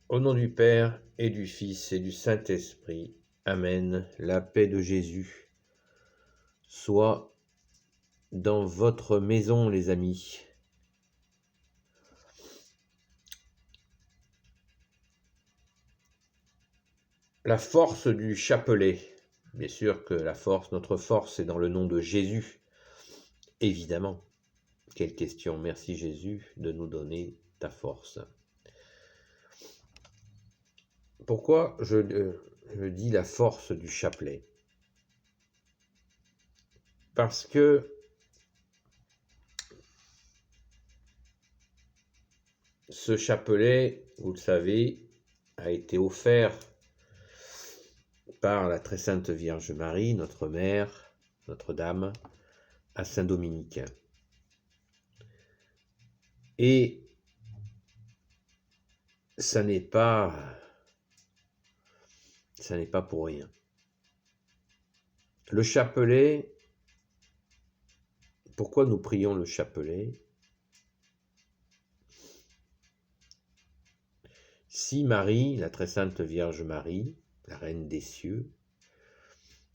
Au nom du Père et du Fils et du Saint-Esprit. Amen. La paix de Jésus soit dans votre maison, les amis. La force du chapelet. Bien sûr que notre force est dans le nom de Jésus. Évidemment. Quelle question. Merci Jésus de nous donner ta force. Pourquoi je dis la force du chapelet? Parce que ce chapelet, vous le savez, a été offert par la très sainte Vierge Marie, notre mère, Notre-Dame, à Saint Dominique. Et ça n'est pas pour rien. Le chapelet, pourquoi nous prions le chapelet? Si Marie, la très sainte Vierge Marie, la Reine des cieux,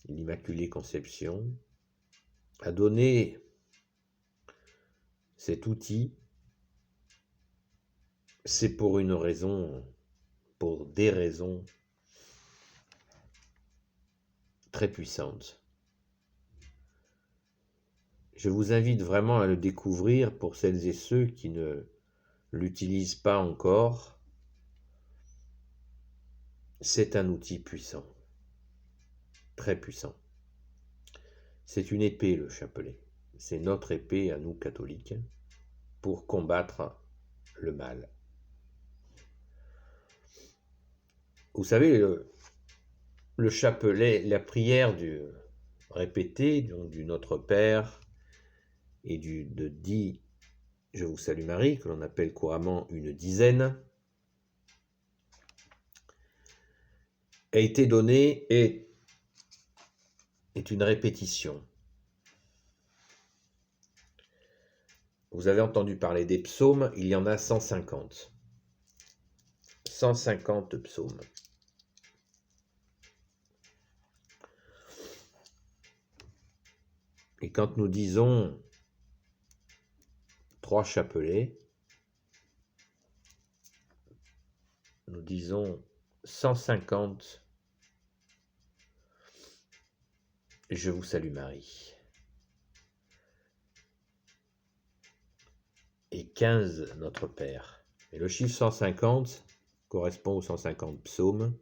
l'Immaculée Conception, a donné cet outil, c'est pour une raison, pour des raisons très puissantes. Je vous invite vraiment à le découvrir pour celles et ceux qui ne l'utilisent pas encore. C'est un outil puissant, très puissant. C'est une épée, le chapelet. C'est notre épée à nous catholiques pour combattre le mal. Vous savez, le chapelet, la prière répétée du Notre Père et de dit Je vous salue Marie, que l'on appelle couramment une dizaine, a été donnée et est une répétition. Vous avez entendu parler des psaumes, il y en a 150. 150 psaumes. Et quand nous disons 3 chapelets, nous disons 150 Je vous salue Marie. Et 15 Notre Père. Et le chiffre 150 correspond aux 150 psaumes.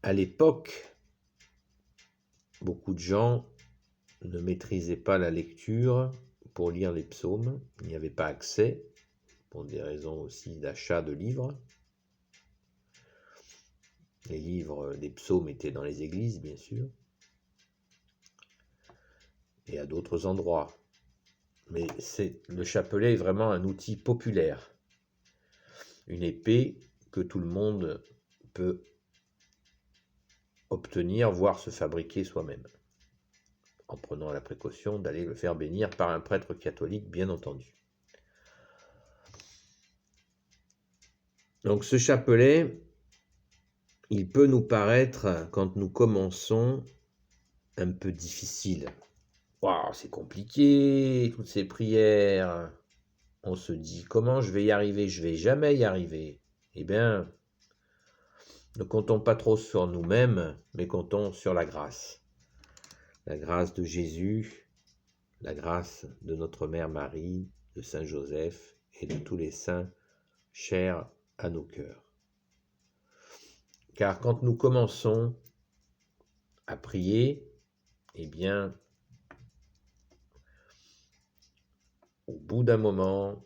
À l'époque, beaucoup de gens ne maîtrisaient pas la lecture pour lire les psaumes. Il n'y avait pas accès, pour des raisons aussi d'achat de livres. Les livres des psaumes étaient dans les églises, bien sûr, et à d'autres endroits. Mais le chapelet est vraiment un outil populaire, une épée que tout le monde peut obtenir, voire se fabriquer soi-même, en prenant la précaution d'aller le faire bénir par un prêtre catholique, bien entendu. Donc ce chapelet, il peut nous paraître, quand nous commençons, un peu difficile. Waouh, c'est compliqué, toutes ces prières. On se dit, comment je vais y arriver? Je vais jamais y arriver. Eh bien, ne comptons pas trop sur nous-mêmes, mais comptons sur la grâce. La grâce de Jésus, la grâce de notre Mère Marie, de Saint Joseph et de tous les saints chers à nos cœurs. Car quand nous commençons à prier, eh bien, au bout d'un moment,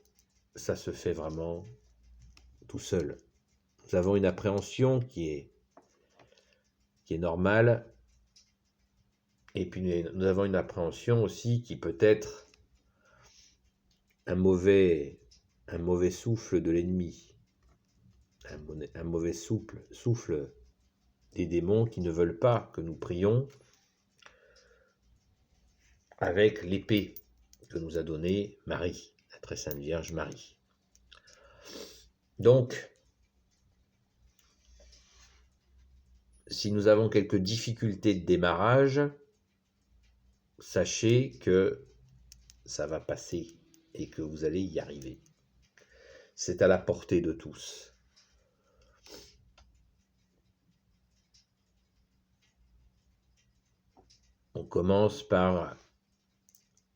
ça se fait vraiment tout seul. Nous avons une appréhension qui est normale, et puis nous avons une appréhension aussi qui peut être un mauvais souffle de l'ennemi, un mauvais souffle des démons qui ne veulent pas que nous prions avec l'épée que nous a donnée Marie. très sainte Vierge Marie. Donc, si nous avons quelques difficultés de démarrage, sachez que ça va passer et que vous allez y arriver. C'est à la portée de tous. On commence par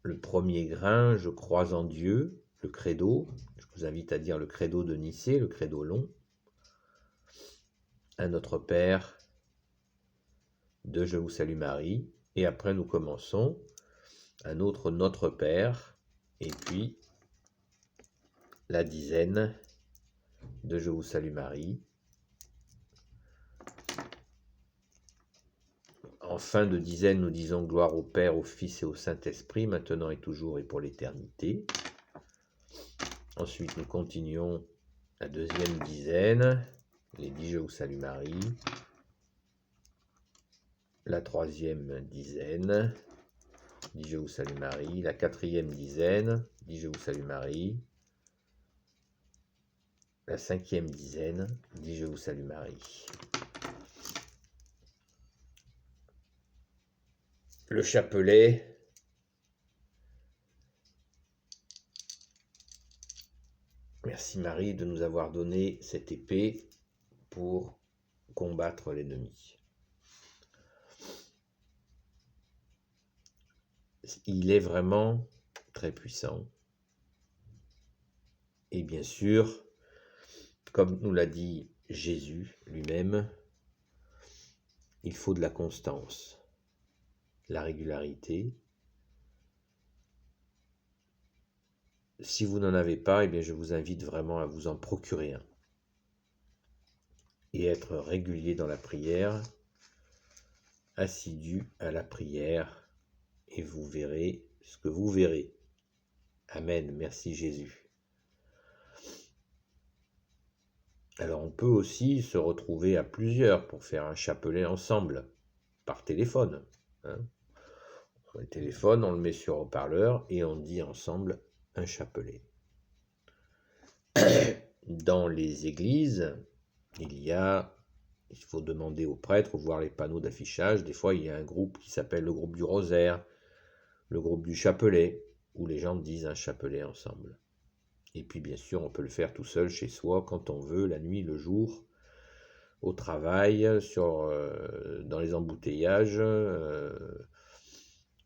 le premier grain, je crois en Dieu, le credo. Je vous invite à dire le credo de Nicée, le credo long. Un Notre Père, deux Je vous salue Marie. Et après nous commençons un autre Notre Père. Et puis la dizaine de Je vous salue Marie. En fin de dizaine, nous disons gloire au Père, au Fils et au Saint-Esprit, maintenant et toujours et pour l'éternité. Ensuite, nous continuons la deuxième dizaine, les 10 Je vous salue Marie. La troisième dizaine, 10 Je vous salue Marie. La quatrième dizaine, 10 Je vous salue Marie. La cinquième dizaine, 10 Je vous salue Marie. Le chapelet, merci Marie de nous avoir donné cette épée pour combattre l'ennemi. Il est vraiment très puissant. Et bien sûr, comme nous l'a dit Jésus lui-même, il faut de la constance, la régularité. Si vous n'en avez pas, eh bien je vous invite vraiment à vous en procurer un. Et être régulier dans la prière, assidu à la prière, et vous verrez ce que vous verrez. Amen, merci Jésus. Alors on peut aussi se retrouver à plusieurs pour faire un chapelet ensemble, par téléphone. Le téléphone, on le met sur haut-parleur et on dit ensemble un chapelet. Dans les églises, il faut demander au prêtre, voir les panneaux d'affichage. Des fois, il y a un groupe qui s'appelle le groupe du rosaire, le groupe du chapelet, où les gens disent un chapelet ensemble. Et puis, bien sûr, on peut le faire tout seul chez soi, quand on veut, la nuit, le jour, au travail, dans les embouteillages.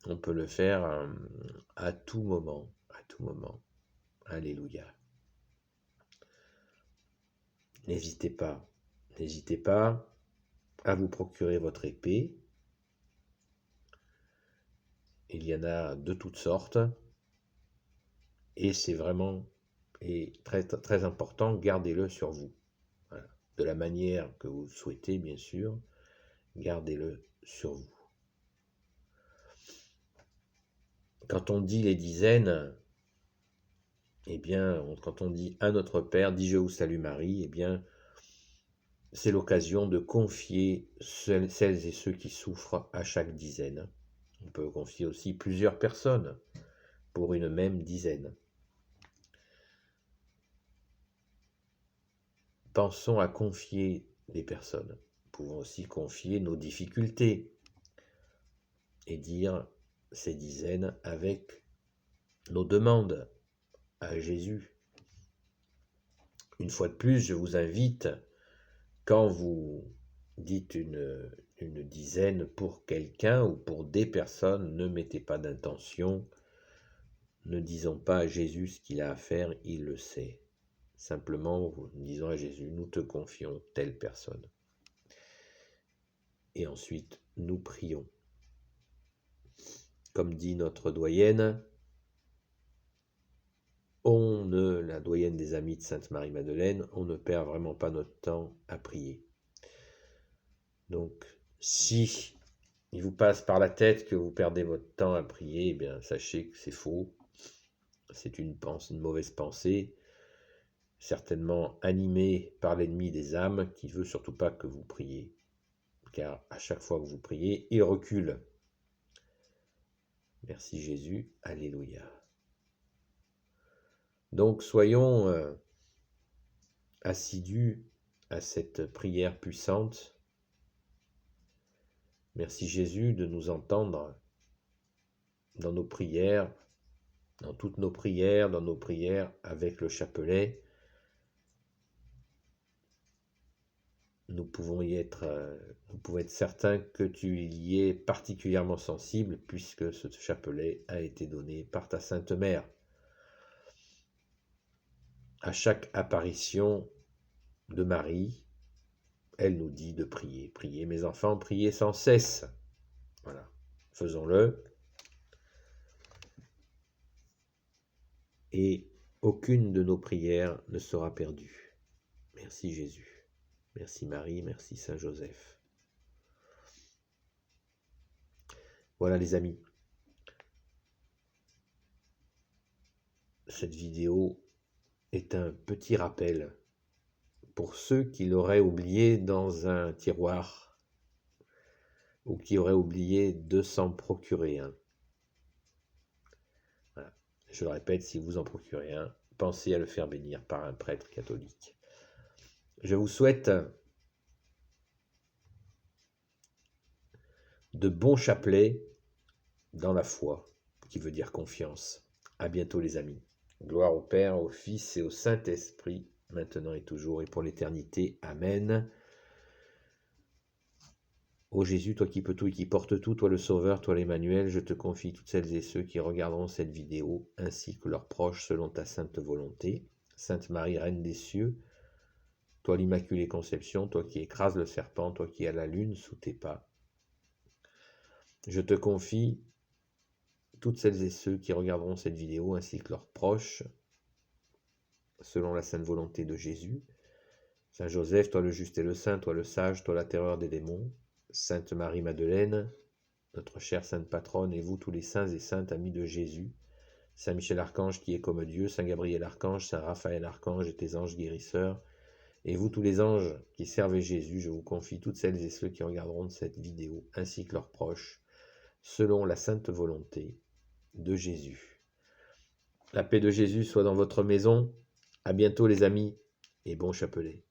On peut le faire à tout moment, à tout moment. Alléluia. N'hésitez pas à vous procurer votre épée. Il y en a de toutes sortes. Et c'est vraiment très, très important, gardez-le sur vous. Voilà. De la manière que vous souhaitez, bien sûr, gardez-le sur vous. Quand on dit les dizaines, eh bien, quand on dit à notre Père, dis je vous salue Marie, eh bien, c'est l'occasion de confier celles et ceux qui souffrent à chaque dizaine. On peut confier aussi plusieurs personnes pour une même dizaine. Pensons à confier les personnes. Nous pouvons aussi confier nos difficultés et dire ces dizaines avec nos demandes à Jésus. Une fois de plus, je vous invite, quand vous dites une dizaine pour quelqu'un ou pour des personnes, ne mettez pas d'intention. Ne disons pas à Jésus ce qu'il a à faire, il le sait. Simplement, disons à Jésus, nous te confions telle personne. Et ensuite, nous prions. Comme dit notre doyenne, la doyenne des amis de Sainte Marie-Madeleine, on ne perd vraiment pas notre temps à prier. Donc, si il vous passe par la tête que vous perdez votre temps à prier, eh bien, sachez que c'est faux. C'est une mauvaise pensée, certainement animée par l'ennemi des âmes qui ne veut surtout pas que vous priez. Car à chaque fois que vous priez, il recule. Merci Jésus, alléluia. Donc soyons assidus à cette prière puissante. Merci Jésus de nous entendre dans nos prières, dans toutes nos prières, dans nos prières avec le chapelet. Nous pouvons être certains que tu y es particulièrement sensible puisque ce chapelet a été donné par ta Sainte Mère. À chaque apparition de Marie, elle nous dit de prier. Priez mes enfants, priez sans cesse. Voilà, faisons-le. Et aucune de nos prières ne sera perdue. Merci Jésus. Merci Marie, merci Saint Joseph. Voilà les amis. Cette vidéo est un petit rappel pour ceux qui l'auraient oublié dans un tiroir ou qui auraient oublié de s'en procurer un. Voilà. Je le répète, si vous en procurez un, pensez à le faire bénir par un prêtre catholique. Je vous souhaite de bons chapelets dans la foi, qui veut dire confiance. À bientôt les amis. Gloire au Père, au Fils et au Saint-Esprit, maintenant et toujours et pour l'éternité. Amen. Ô Jésus, toi qui peux tout et qui portes tout, toi le Sauveur, toi l'Emmanuel, je te confie toutes celles et ceux qui regarderont cette vidéo, ainsi que leurs proches, selon ta sainte volonté. Sainte Marie, Reine des cieux, toi l'Immaculée Conception, toi qui écrases le serpent, toi qui as la lune sous tes pas, je te confie toutes celles et ceux qui regarderont cette vidéo, ainsi que leurs proches, selon la sainte volonté de Jésus. Saint Joseph, toi le juste et le saint, toi le sage, toi la terreur des démons. Sainte Marie-Madeleine, notre chère sainte patronne, et vous tous les saints et saintes amis de Jésus. Saint Michel Archange qui est comme Dieu, Saint Gabriel Archange, Saint Raphaël Archange et tes anges guérisseurs. Et vous tous les anges qui servez Jésus, je vous confie toutes celles et ceux qui regarderont cette vidéo, ainsi que leurs proches, selon la sainte volonté de Jésus. La paix de Jésus soit dans votre maison. À bientôt les amis et bon chapelet.